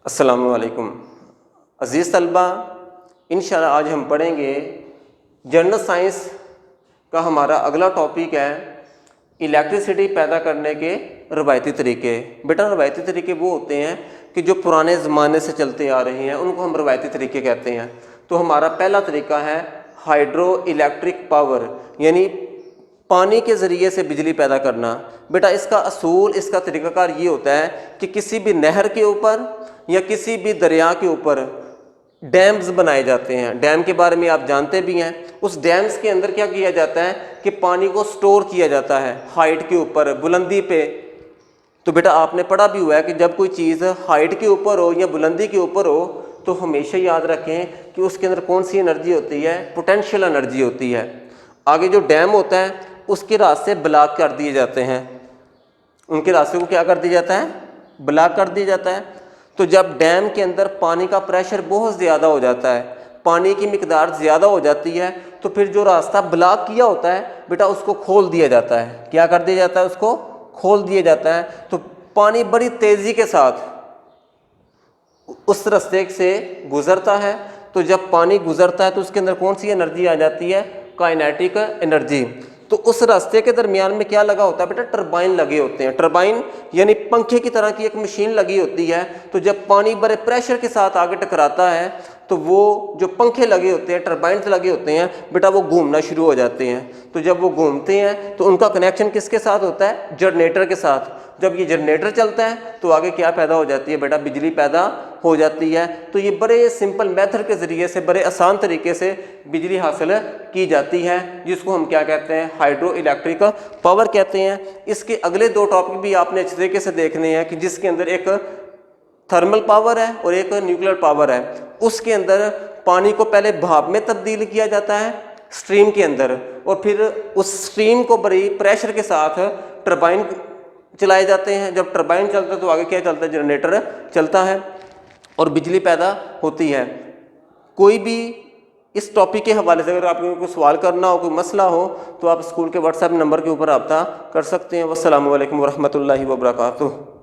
अस्सलामुअलैकुम अज़ीज़ तलबा, इंशाअल्लाह आज हम पढ़ेंगे जनरल साइंस का हमारा अगला टॉपिक है इलेक्ट्रिसिटी पैदा करने के रवायती तरीके। बेटा रवायती तरीके वो होते हैं कि जो पुराने ज़माने से चलते आ रहे हैं उनको हम रवायती तरीके कहते हैं। तो हमारा पहला तरीका है हाइड्रो इलेक्ट्रिक पावर, यानी पानी के ज़रिए से बिजली पैदा करना। बेटा इसका असूल, इसका तरीक़ाकार ये होता है कि किसी भी नहर के ऊपर या किसी भी दरिया के ऊपर डैम्स बनाए जाते हैं। डैम के बारे में आप जानते भी हैं। उस डैम्स के अंदर क्या किया जाता है कि पानी को स्टोर किया जाता है हाइट के ऊपर, बुलंदी पे। तो बेटा आपने पढ़ा भी हुआ है कि जब कोई चीज़ हाइट के ऊपर हो या बुलंदी के ऊपर हो तो हमेशा याद रखें कि उसके अंदर कौन सी एनर्जी होती है, पोटेंशियल एनर्जी होती है। आगे जो डैम होता है उसके रास्ते ब्लॉक कर दिए जाते हैं, उनके रास्ते को क्या कर दिया जाता है, ब्लॉक कर दिया जाता है। तो जब डैम के अंदर पानी का प्रेशर बहुत ज़्यादा हो जाता है, पानी की मिकदार ज़्यादा हो जाती है, तो फिर जो रास्ता ब्लॉक किया होता है बेटा उसको खोल दिया जाता है। क्या कर दिया जाता है, उसको खोल दिया जाता है। तो पानी बड़ी तेज़ी के साथ उस रास्ते से गुज़रता है। तो जब पानी गुज़रता है तो उसके अंदर कौन सी एनर्जी आ जाती है, काइनेटिक एनर्जी। तो उस रास्ते के दरमियान में क्या लगा होता है बेटा, टरबाइन लगे होते हैं। टरबाइन यानी पंखे की तरह की एक मशीन लगी होती है। तो जब पानी बड़े प्रेशर के साथ आगे टकराता है तो वो जो पंखे लगे होते हैं, टरबाइन लगे होते हैं बेटा, वो घूमना शुरू हो जाते हैं। तो जब वो घूमते हैं तो उनका कनेक्शन किसके साथ होता है, जनरेटर के साथ। जब ये जनरेटर चलता है तो आगे क्या पैदा हो जाती है बेटा, बिजली पैदा हो जाती है। तो ये बड़े सिंपल मेथड के ज़रिए से, बड़े आसान तरीके से बिजली हासिल की जाती है, जिसको हम क्या कहते हैं, हाइड्रो इलेक्ट्रिक पावर कहते हैं। इसके अगले दो टॉपिक भी आपने अच्छे तरीके से देखने हैं कि जिसके अंदर एक थर्मल पावर है और एक न्यूक्लियर पावर है। उसके अंदर पानी को पहले भाप में तब्दील किया जाता है स्ट्रीम के अंदर, और फिर उस स्ट्रीम को बड़ी प्रेशर के साथ टरबाइन चलाए जाते हैं। जब टरबाइन चलता है तो आगे क्या चलता है, जनरेटर चलता है और बिजली पैदा होती है। कोई भी इस टॉपिक के हवाले से अगर आपको कोई सवाल करना हो, कोई मसला हो, तो आप स्कूल के व्हाट्सएप नंबर के ऊपर रब्ता कर सकते हैं। वस्सलामु अलैकुम वरहमतुल्लाहि वबरकातुहू।